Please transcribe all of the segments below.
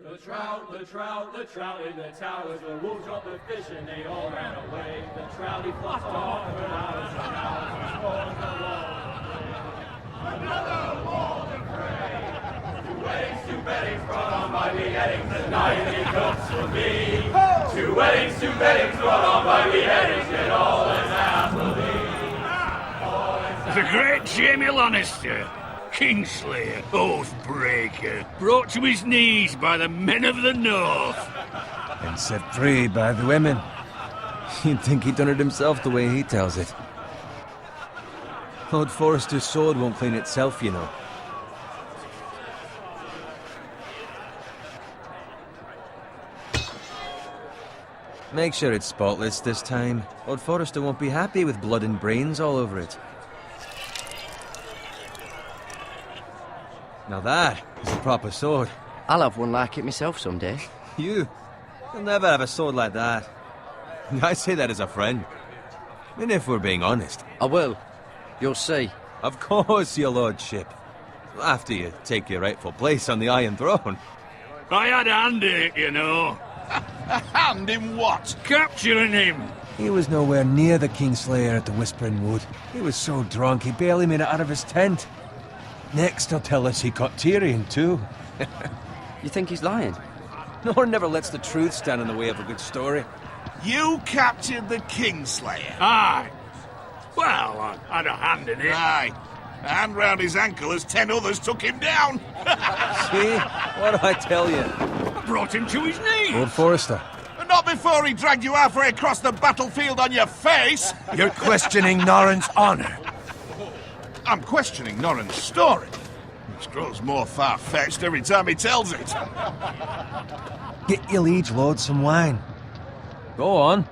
The trout in the towers, the wolves dropped the fish and they all ran away. The trout he flopped off for hours and hours and scores the wall. Another wall to pray. Two weddings brought on by beheadings, the night he cooks for me. Two weddings brought on by beheadings, yet all is happily. The great Jamie Lannister, Kingslayer, Oathbreaker, brought to his knees by the men of the North. And set free by the women. You'd think he'd done it himself the way he tells it. Lord Forrester's sword won't clean itself, you know. Make sure it's spotless this time. Lord Forrester won't be happy with blood and brains all over it. Now that is a proper sword. I'll have one like it myself someday. You'll never have a sword like that. I say that as a friend. And if we're being honest. I will. You'll see. Of course, your lordship. After you take your rightful place on the Iron Throne. I had a hand in it, you know. A hand in what? Capturing him. He was nowhere near the Kingslayer at the Whispering Wood. He was so drunk he barely made it out of his tent. Next he'll tell us he caught Tyrion too. You think he's lying? Nor never lets the truth stand in the way of a good story. You captured the Kingslayer? Aye. Well, I had a hand in it. Aye. A hand round his ankle as 10 others took him down. See? What do I tell you? I brought him to his knees. Lord Forrester. And not before he dragged you halfway across the battlefield on your face. You're questioning Norrin's honor. I'm questioning Norrin's story, which grows more far-fetched every time he tells it. Get your liege lord some wine. Go on.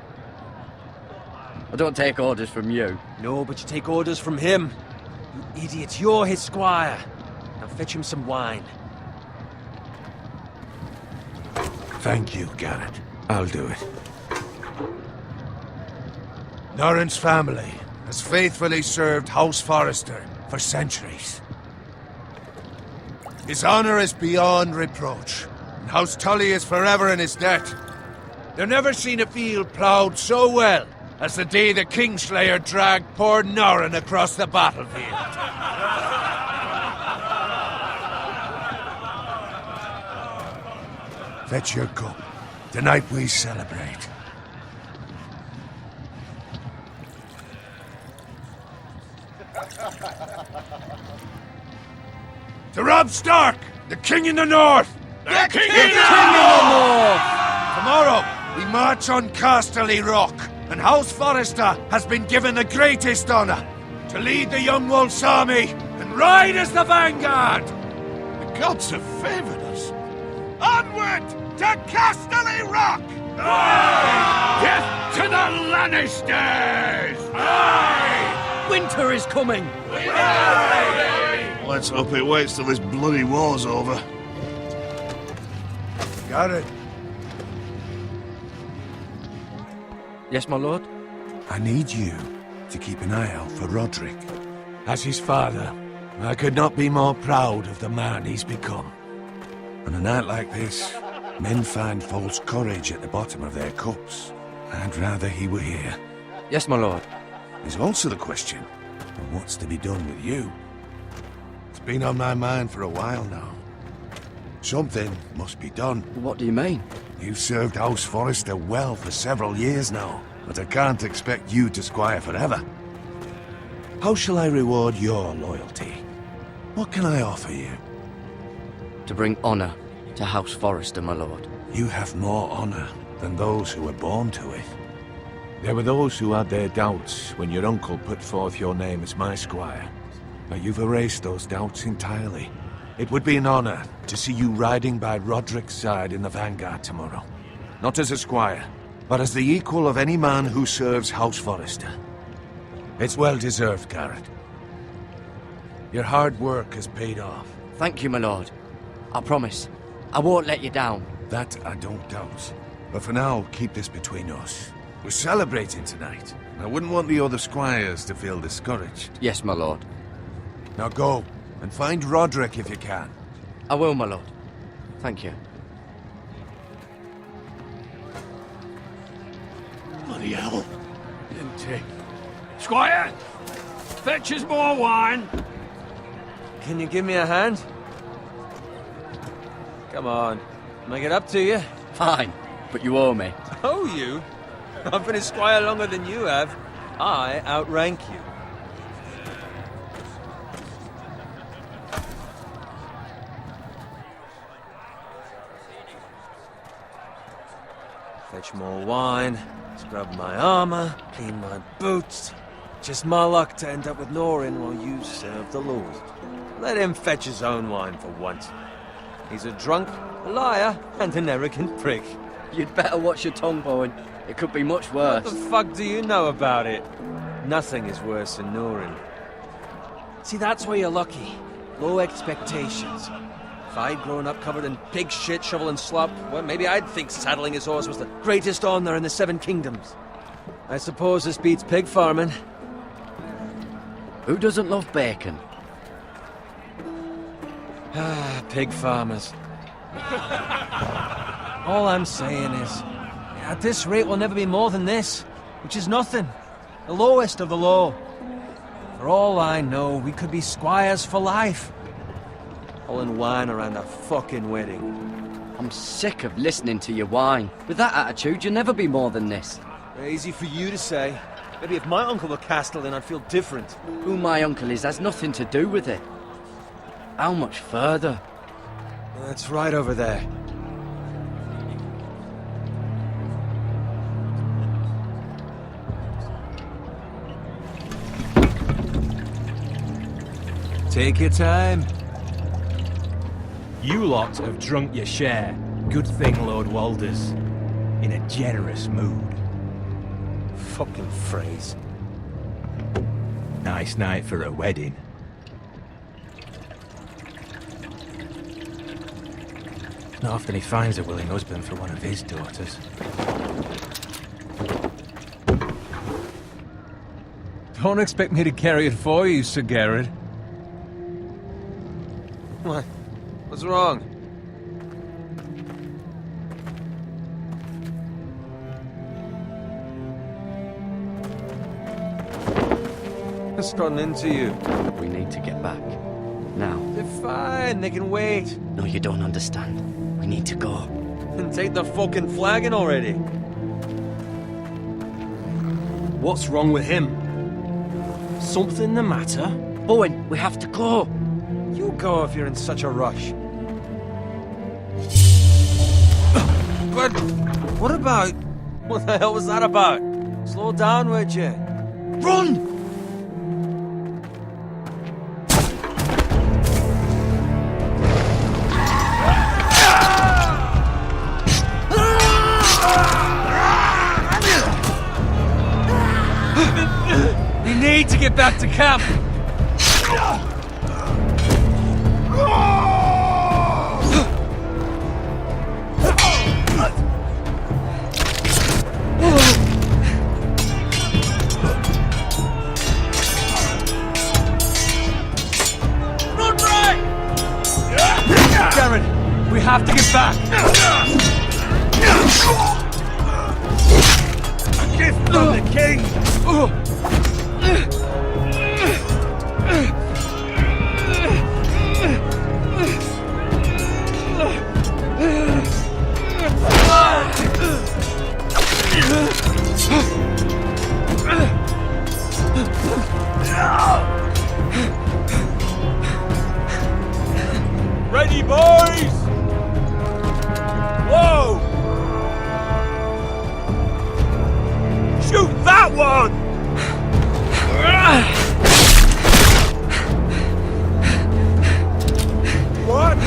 I don't take orders from you. No, but you take orders from him. You idiot, you're his squire. Now fetch him some wine. Thank you, Garrett. I'll do it. Norrin's family has faithfully served House Forrester for centuries. His honor is beyond reproach, and House Tully is forever in his debt. They've never seen a field ploughed so well as the day the Kingslayer dragged poor Norrin across the battlefield. Fetch your cup. Tonight we celebrate. To Robb Stark, the King in the North! The King in the North! Tomorrow, we march on Casterly Rock, and House Forrester has been given the greatest honor to lead the Young Wolf's army and ride as the vanguard! The gods have favored us. Onward to Casterly Rock! Aye! Death to the Lannisters! Aye! Winter is coming! Aye! Let's hope it waits till this bloody war's over. Garrett, Yes, my lord? I need you to keep an eye out for Roderick. As his father, I could not be more proud of the man he's become. On a night like this, men find false courage at the bottom of their cups. I'd rather he were here. Yes, my lord. There's also the question of what's to be done with you. It's been on my mind for a while now. Something must be done. What do you mean? You've served House Forrester well for several years now, but I can't expect you to squire forever. How shall I reward your loyalty? What can I offer you? To bring honor to House Forrester, my lord. You have more honor than those who were born to it. There were those who had their doubts when your uncle put forth your name as my squire. But you've erased those doubts entirely. It would be an honor to see you riding by Roderick's side in the vanguard tomorrow. Not as a squire, but as the equal of any man who serves House Forrester. It's well deserved, Garrett. Your hard work has paid off. Thank you, my lord. I promise. I won't let you down. That I don't doubt. But for now, keep this between us. We're celebrating tonight. I wouldn't want the other squires to feel discouraged. Yes, my lord. Now go, and find Roderick if you can. I will, my lord. Thank you. Bloody hell. Empty. Squire! Fetch us more wine! Can you give me a hand? Come on. Make it up to you. Fine, but you owe me. Oh, you? I've been a squire longer than you have. I outrank you. Fetch more wine, scrub my armor, clean my boots. Just my luck to end up with Norin while you serve the Lord. Let him fetch his own wine for once. He's a drunk, a liar, and an arrogant prick. You'd better watch your tongue, Bowen. It could be much worse. What the fuck do you know about it? Nothing is worse than Norin. See, that's where you're lucky. Low expectations. If I'd grown up covered in pig shit, shovel and slop, well, maybe I'd think saddling his horse was the greatest honor in the Seven Kingdoms. I suppose this beats pig farming. Who doesn't love bacon? Ah, pig farmers. All I'm saying is, at this rate we'll never be more than this, which is nothing. The lowest of the low. For all I know, we could be squires for life. Pulling wine around a fucking wedding. I'm sick of listening to your whine. With that attitude, you'll never be more than this. Easy for you to say. Maybe if my uncle were Castellan, I'd feel different. Who my uncle is has nothing to do with it. How much further? That's right over there. Take your time. You lot have drunk your share. Good thing Lord Walder's in a generous mood. Fucking phrase. Nice night for a wedding. Not often he finds a willing husband for one of his daughters. Don't expect me to carry it for you, Sir Garrett. What? What's wrong? What's gotten into you? We need to get back. Now. They're fine, they can wait. No, you don't understand. We need to go. And take the fucking flagon already. What's wrong with him? Something the matter? Bowen, we have to go. You go if you're in such a rush. But what about... What the hell was that about? Slow down, would you? Run! We need to get back to camp! Run right! Garrett, we have to get back! A gift from the king! Ready, boys! Whoa! Shoot that one! What?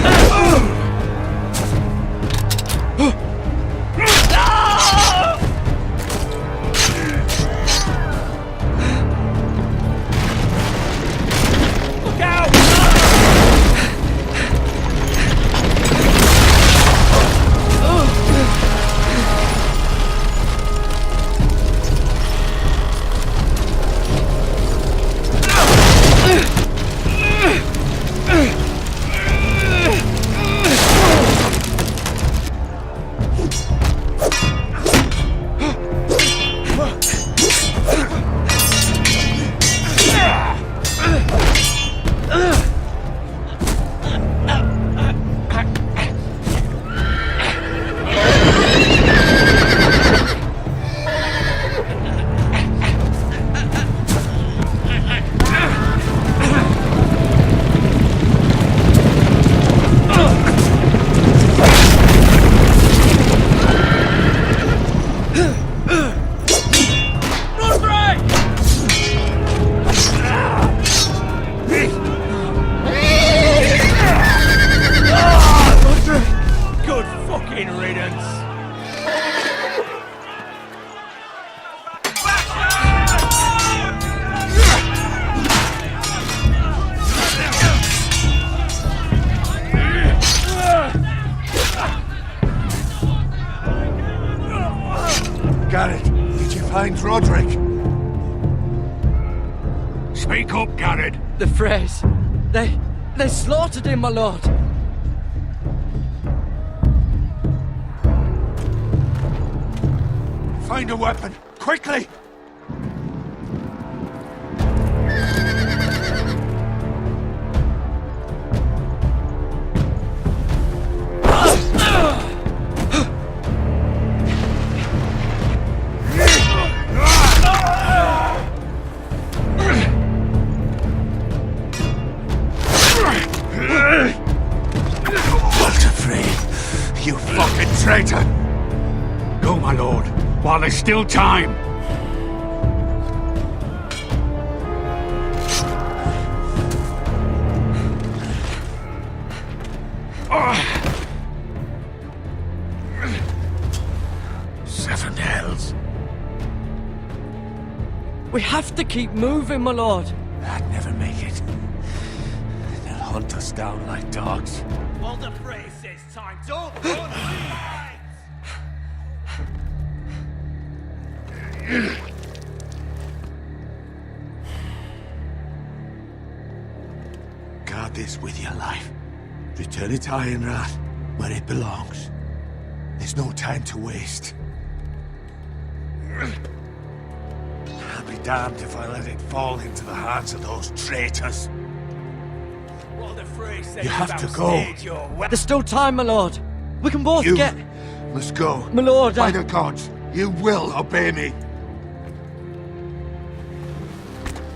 Look out! silence! Garrett, did you find Roderick? Speak up, Garrett. The Freys. They slaughtered him, my lord. Find a weapon, quickly! You fucking traitor! Go, my lord, while there's still time. Seven hells. We have to keep moving, my lord. I'd never make it. They'll hunt us down like dogs. Walder Frey says time. Don't run! Guard this with your life. Return it to Ironrath, where it belongs. There's no time to waste. I'll be damned if I let it fall into the hands of those traitors. Walder Frey says You have to you've go. outstayed your welcome. There's still time, my lord. We can both You get... must go. My lord, By the gods, you will obey me.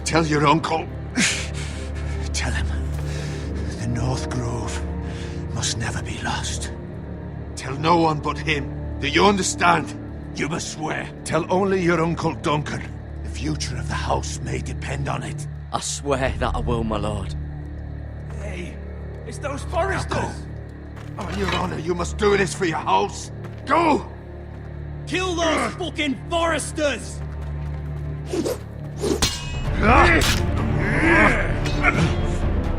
Tell your uncle. Tell him the North Grove must never be lost. Tell no one but him. Do you understand? You must swear. Tell only your Uncle Duncan. The future of the house may depend on it. I swear that I will, my lord. Hey, it's those Now foresters. go. On your honor, you must do this for your house. Go! Kill those fucking foresters!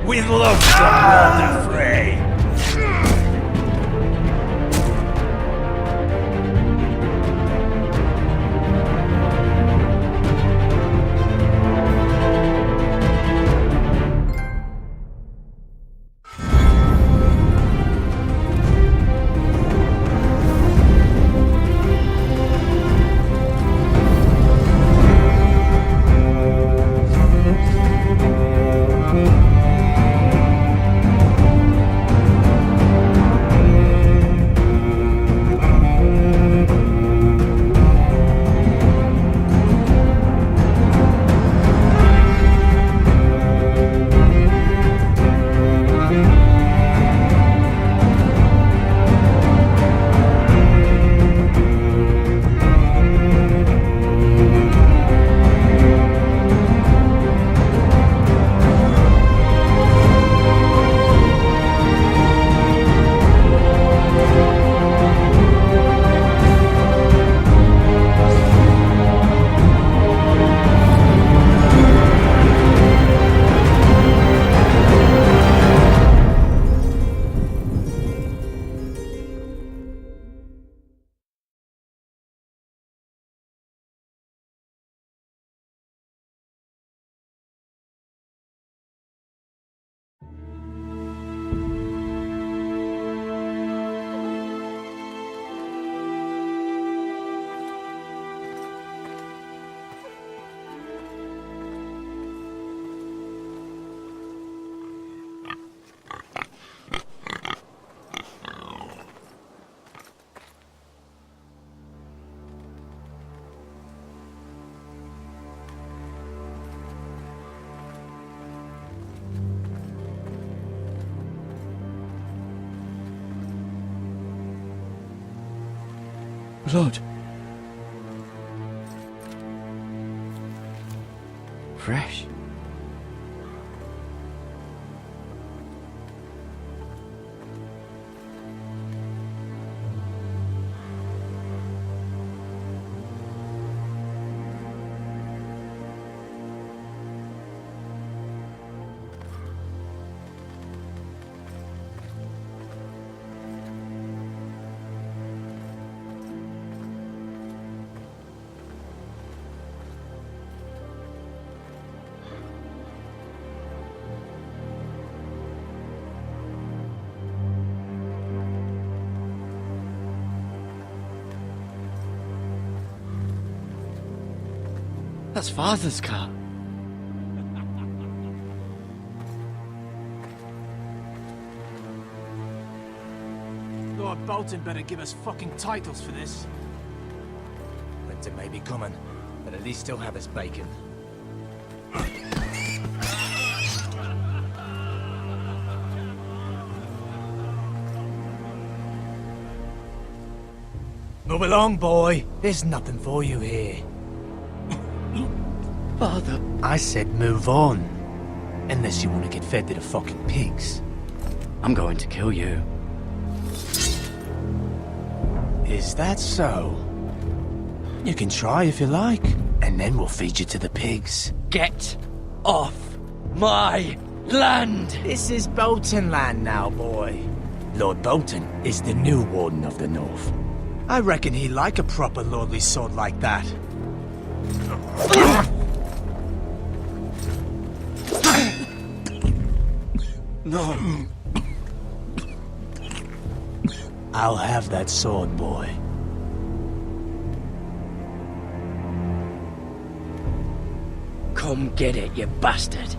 With love from Walder Frey. Lord. Fresh. That's Father's car. Lord Bolton better give us fucking titles for this. Winter may be coming, but at least he'll have his bacon. Move along, boy. There's nothing for you here. Father. I said move on. Unless you want to get fed to the fucking pigs. I'm going to kill you. Is that so? You can try if you like, and then we'll feed you to the pigs. Get off my land! This is Bolton land now, boy. Lord Bolton is the new Warden of the North. I reckon he'd like a proper lordly sword like that. No. I'll have that sword, boy. Come get it, you bastard.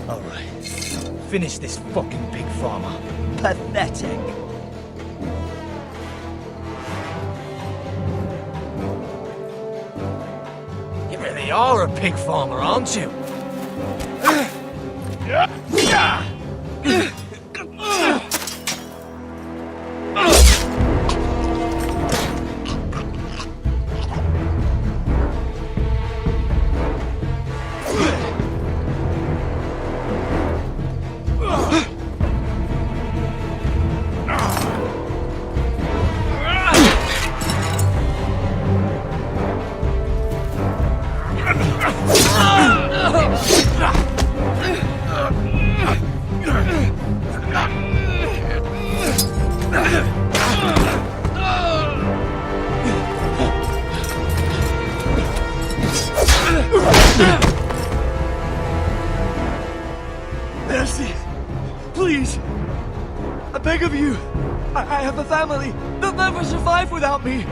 Alright. Finish this fucking pig farmer. Pathetic. You really are a pig farmer, aren't you? Mercy! Please! I beg of you! I have a family! They'll never survive without me!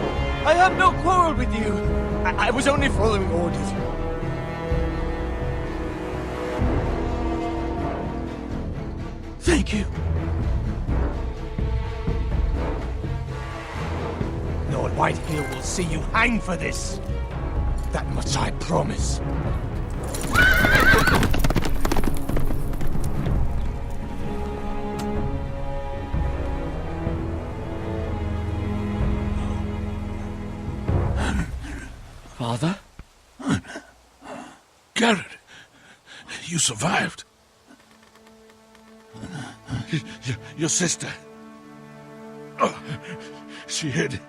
I have no quarrel with you! I was only following orders. Thank you. Lord Whitehill will see you hang for this. That much I promise. Father? Garrett, you survived. Your sister. Oh, she hid.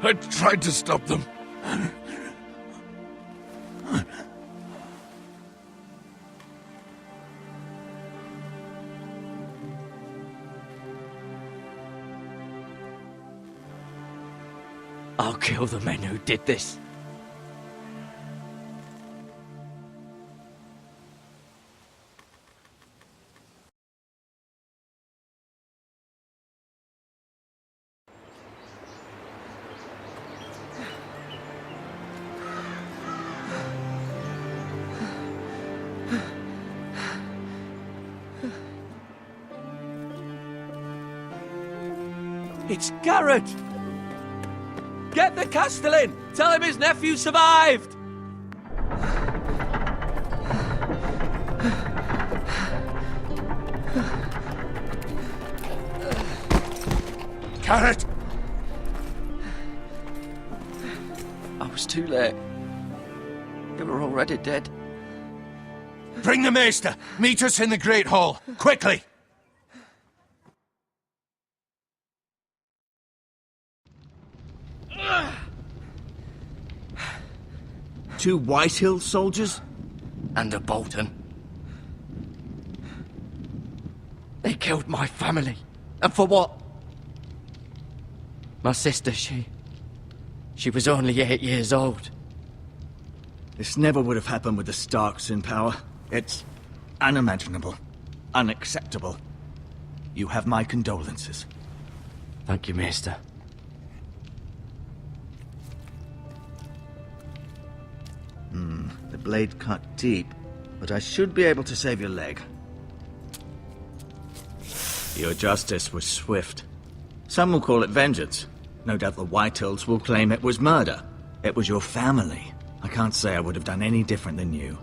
I tried to stop them. I'll kill the men who did this. It's Garrett! Get the Castellan! Tell him his nephew survived! Garrett! I was too late. They were already dead. Bring the maester! Meet us in the Great Hall! Quickly! Two Whitehill soldiers? And a Bolton. They killed my family. And for what? My sister, she was only 8 years old. This never would have happened with the Starks in power. It's unimaginable. Unacceptable. You have my condolences. Thank you, Maester. The blade cut deep, but I should be able to save your leg. Your justice was swift. Some will call it vengeance. No doubt the Whitehills will claim it was murder. It was your family. I can't say I would have done any different than you.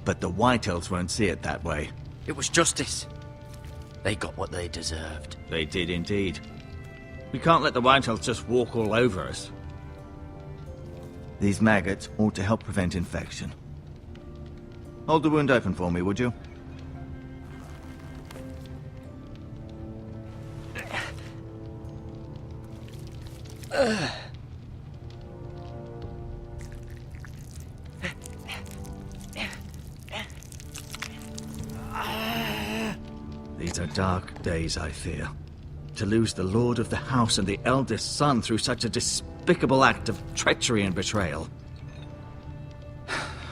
But the Whitehills won't see it that way. It was justice. They got what they deserved. They did indeed. We can't let the Whitehills just walk all over us. These maggots ought to help prevent infection. Hold the wound open for me, would you? These are dark days, I fear. To lose the lord of the house and the eldest son through such a despicable act of treachery and betrayal.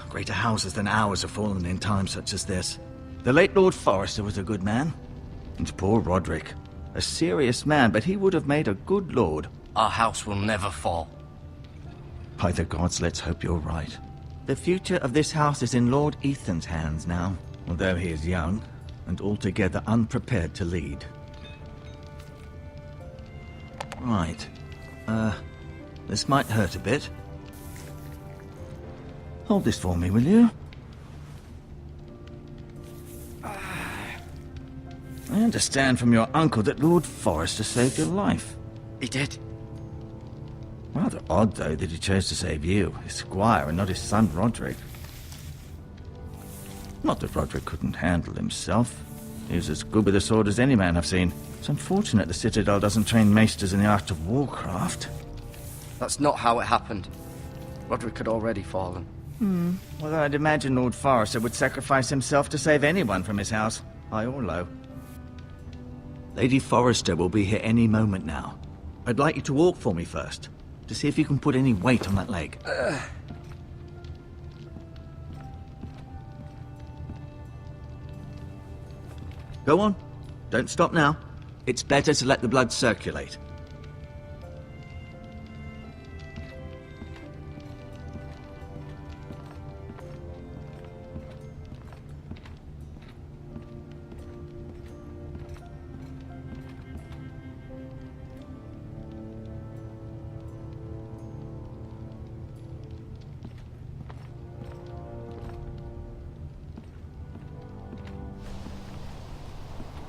Greater houses than ours have fallen in times such as this. The late Lord Forrester was a good man. And poor Roderick. A serious man, but he would have made a good lord. Our house will never fall. By the gods, let's hope you're right. The future of this house is in Lord Ethan's hands now, although he is young and altogether unprepared to lead. Right. This might hurt a bit. Hold this for me, will you? I understand from your uncle that Lord Forrester saved your life. He did. Rather odd, though, that he chose to save you, his squire, and not his son Roderick. Not that Roderick couldn't handle himself. He was as good with a sword as any man I've seen. It's unfortunate the Citadel doesn't train maesters in the art of warcraft. That's not how it happened. Roderick had already fallen. Well, I'd imagine Lord Forrester would sacrifice himself to save anyone from his house, high or low. Lady Forrester will be here any moment now. I'd like you to walk for me first, to see if you can put any weight on that leg. Go on. Don't stop now. It's better to let the blood circulate.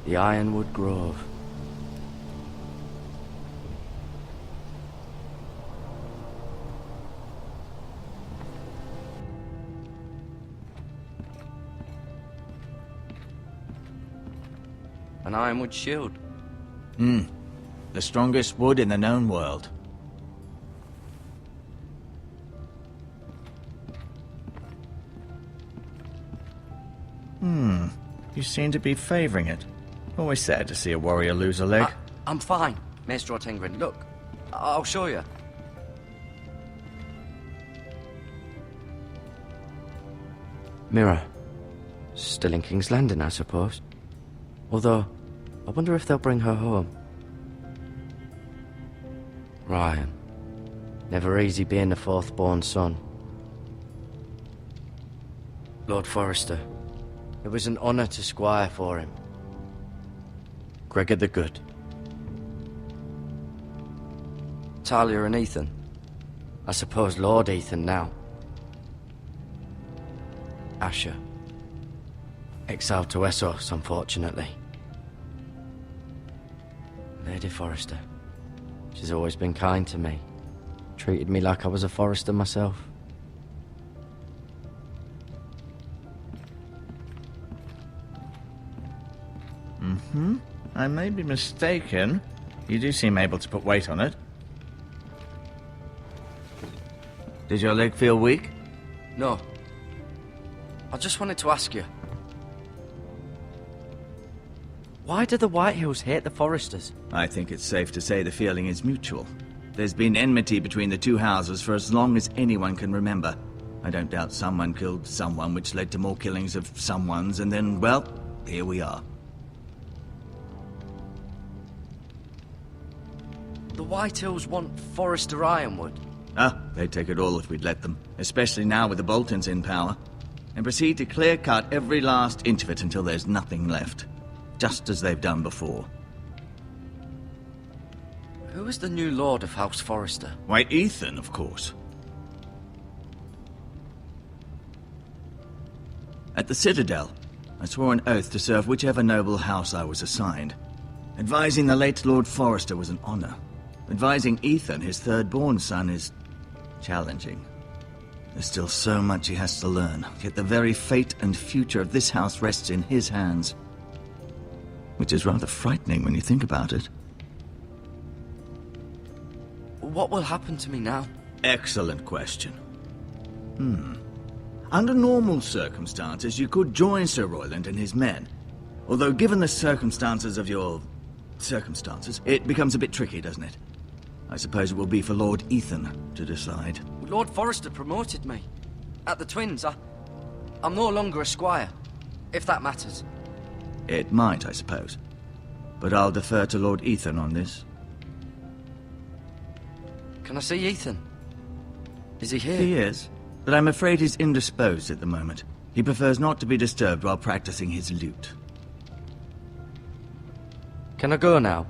The Ironwood Grove. An ironwood shield. The strongest wood in the known world. You seem to be favoring it. Always sad to see a warrior lose a leg. I'm fine, Maester Ortengrin. Look, I'll show you. Mirror. Still in King's Landing, I suppose. Although, I wonder if they'll bring her home. Ryan. Never easy being the fourth-born son. Lord Forrester. It was an honour to squire for him. Gregor the Good. Talia and Ethan. I suppose Lord Ethan now. Asher. Exiled to Essos, unfortunately. Lady Forrester. She's always been kind to me. Treated me like I was a Forrester myself. I may be mistaken. You do seem able to put weight on it. Did your leg feel weak? No. I just wanted to ask you. Why do the Whitehills hate the Foresters? I think it's safe to say the feeling is mutual. There's been enmity between the two houses for as long as anyone can remember. I don't doubt someone killed someone, which led to more killings of someones, and then, well, here we are. The Whitehills want Forester Ironwood. Ah, they'd take it all if we'd let them, especially now with the Boltons in power, and proceed to clear-cut every last inch of it until there's nothing left, just as they've done before. Who is the new Lord of House Forester? Why, Ethan, of course. At the Citadel, I swore an oath to serve whichever noble house I was assigned. Advising the late Lord Forester was an honor. Advising Ethan, his third-born son, is challenging. There's still so much he has to learn, yet the very fate and future of this house rests in his hands. Which is rather frightening when you think about it. What will happen to me now? Excellent question. Under normal circumstances, you could join Sir Royland and his men. Although given the circumstances of your... circumstances, it becomes a bit tricky, doesn't it? I suppose it will be for Lord Ethan to decide. Lord Forester promoted me. At the Twins, I'm no longer a squire, if that matters. It might, I suppose. But I'll defer to Lord Ethan on this. Can I see Ethan? Is he here? He is, but I'm afraid he's indisposed at the moment. He prefers not to be disturbed while practicing his lute. Can I go now?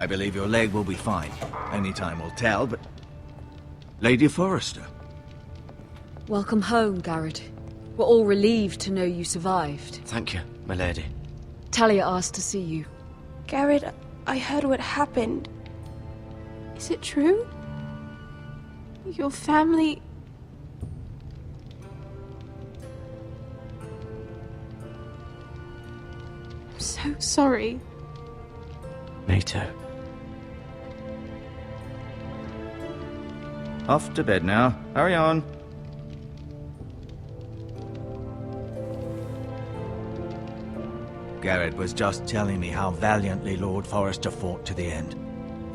I believe your leg will be fine. Only time will tell, but... Lady Forester. Welcome home, Garrett. We're all relieved to know you survived. Thank you, my lady. Talia asked to see you. Garrett, I heard what happened. Is it true? Your family... I'm so sorry. Me too. Off to bed now. Hurry on. Garrett was just telling me how valiantly Lord Forester fought to the end,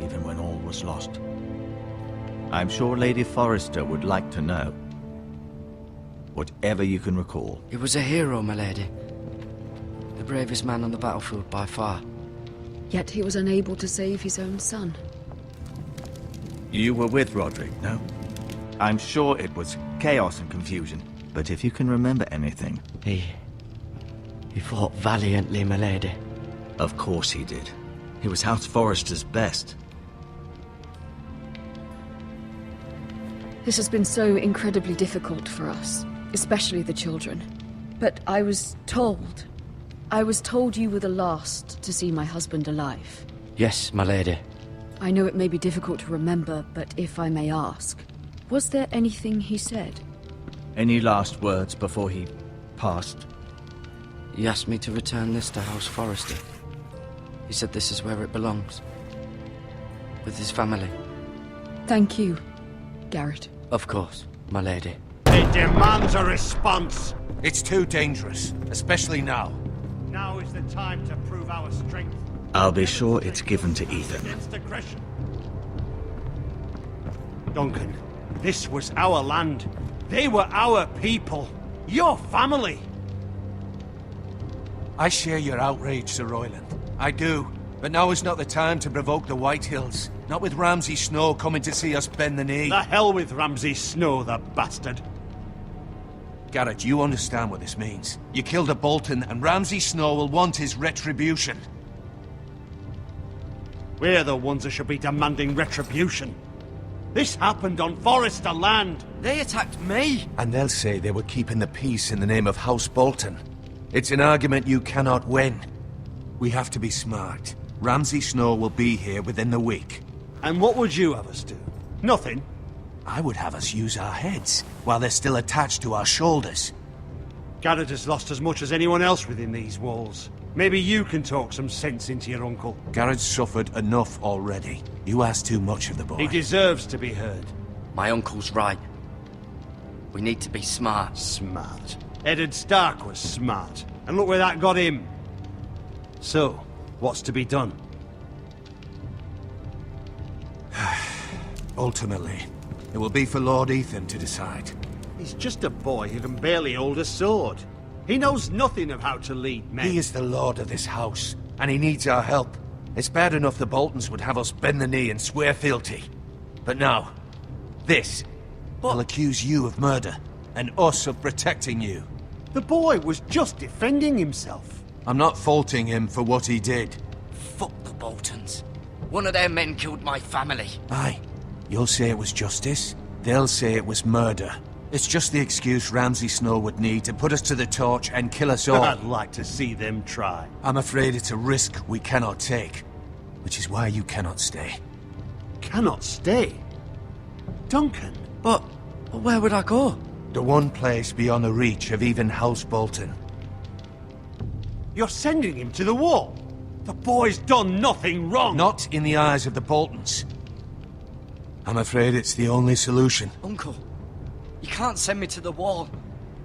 even when all was lost. I'm sure Lady Forester would like to know. Whatever you can recall. He was a hero, my lady. The bravest man on the battlefield by far. Yet he was unable to save his own son. You were with Roderick, no? I'm sure it was chaos and confusion, but if you can remember anything... He fought valiantly, my lady. Of course he did. He was House Forester's best. This has been so incredibly difficult for us, especially the children. But I was told you were the last to see my husband alive. Yes, my lady. I know it may be difficult to remember, but if I may ask, was there anything he said? Any last words before he passed? He asked me to return this to House Forester. He said this is where it belongs. With his family. Thank you, Garrett. Of course, my lady. It demands a response. It's too dangerous, especially now. Now is the time to prove our strength. I'll be sure it's given to Ethan. Against aggression. Duncan, this was our land. They were our people. Your family. I share your outrage, Sir Royland. I do. But now is not the time to provoke the Whitehills. Not with Ramsay Snow coming to see us bend the knee. The hell with Ramsay Snow, the bastard. Garrett, you understand what this means. You killed a Bolton, and Ramsay Snow will want his retribution. We're the ones that should be demanding retribution. This happened on Forester land. They attacked me! And they'll say they were keeping the peace in the name of House Bolton. It's an argument you cannot win. We have to be smart. Ramsay Snow will be here within the week. And what would you have us do? Nothing. I would have us use our heads, while they're still attached to our shoulders. Garrett has lost as much as anyone else within these walls. Maybe you can talk some sense into your uncle. Garrett's suffered enough already. You ask too much of the boy. He deserves to be heard. My uncle's right. We need to be smart. Smart. Eddard Stark was smart. And look where that got him. So, what's to be done? Ultimately, it will be for Lord Ethan to decide. He's just a boy who can barely hold a sword. He knows nothing of how to lead men. He is the lord of this house, and he needs our help. It's bad enough the Boltons would have us bend the knee and swear fealty. But now, this will accuse you of murder, and us of protecting you. The boy was just defending himself. I'm not faulting him for what he did. Fuck the Boltons. One of their men killed my family. Aye. You'll say it was justice. They'll say it was murder. It's just the excuse Ramsay Snow would need to put us to the torch and kill us all. I'd like to see them try. I'm afraid it's a risk we cannot take. Which is why you cannot stay. Cannot stay? Duncan? But where would I go? The one place beyond the reach of even House Bolton. You're sending him to the wall? The boy's done nothing wrong! Not in the eyes of the Boltons. I'm afraid it's the only solution. Uncle, you can't send me to the wall.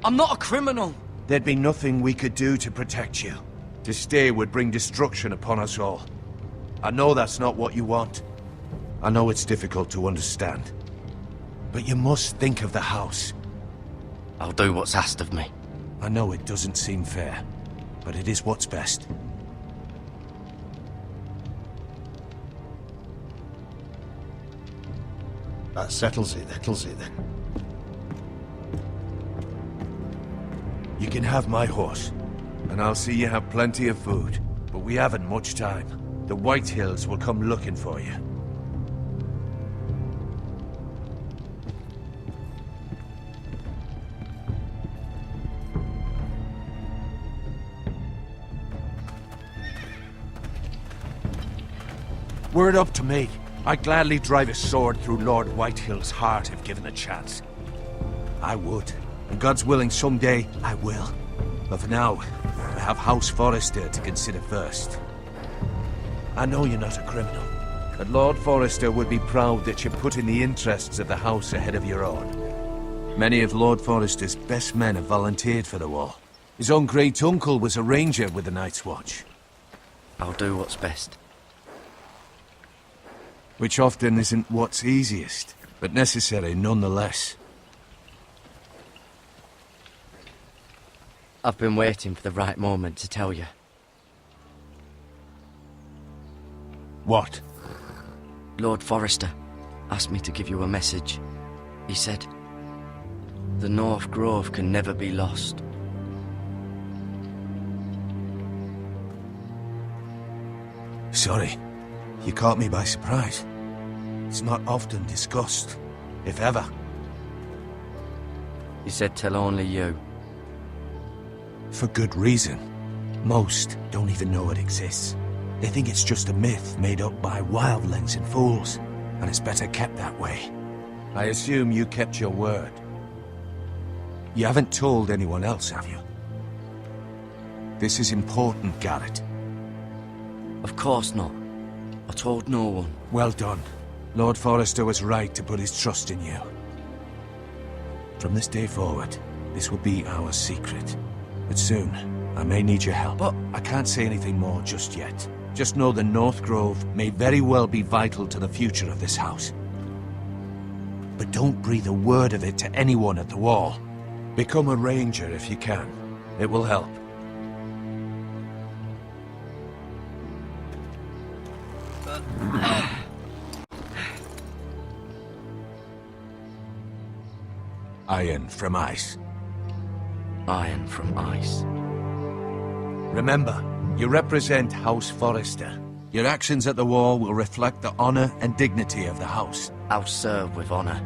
I'm not a criminal. There'd be nothing we could do to protect you. To stay would bring destruction upon us all. I know that's not what you want. I know it's difficult to understand. But you must think of the house. I'll do what's asked of me. I know it doesn't seem fair, but it is what's best. That settles it then. You can have my horse, and I'll see you have plenty of food. But we haven't much time. The White Hills will come looking for you. Were it up to me, I'd gladly drive a sword through Lord Whitehill's heart if given a chance. I would. And God's willing, someday I will. But for now, I have House Forrester to consider first. I know you're not a criminal, but Lord Forrester would be proud that you put in the interests of the house ahead of your own. Many of Lord Forrester's best men have volunteered for the war. His own great-uncle was a ranger with the Night's Watch. I'll do what's best. Which often isn't what's easiest, but necessary nonetheless. I've been waiting for the right moment to tell you. What? Lord Forrester asked me to give you a message. He said, the North Grove can never be lost. Sorry, you caught me by surprise. It's not often discussed, if ever. He said tell only you. For good reason. Most don't even know it exists. They think it's just a myth made up by wildlings and fools, and it's better kept that way. I assume you kept your word. You haven't told anyone else, have you? This is important, Garrett. Of course not. I told no one. Well done. Lord Forrester was right to put his trust in you. From this day forward, this will be our secret. But soon, I may need your help. But I can't say anything more just yet. Just know the North Grove may very well be vital to the future of this house. But don't breathe a word of it to anyone at the wall. Become a ranger if you can. It will help. Iron from ice. Iron from ice. Remember, you represent House Forrester. Your actions at the war will reflect the honor and dignity of the house. I'll serve with honor.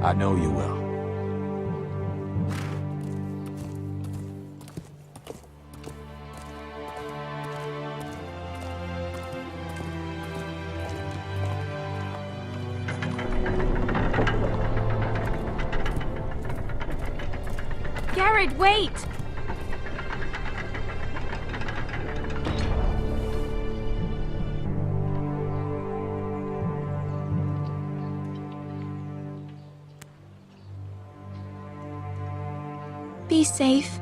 I know you will. Garrett, wait! Be safe.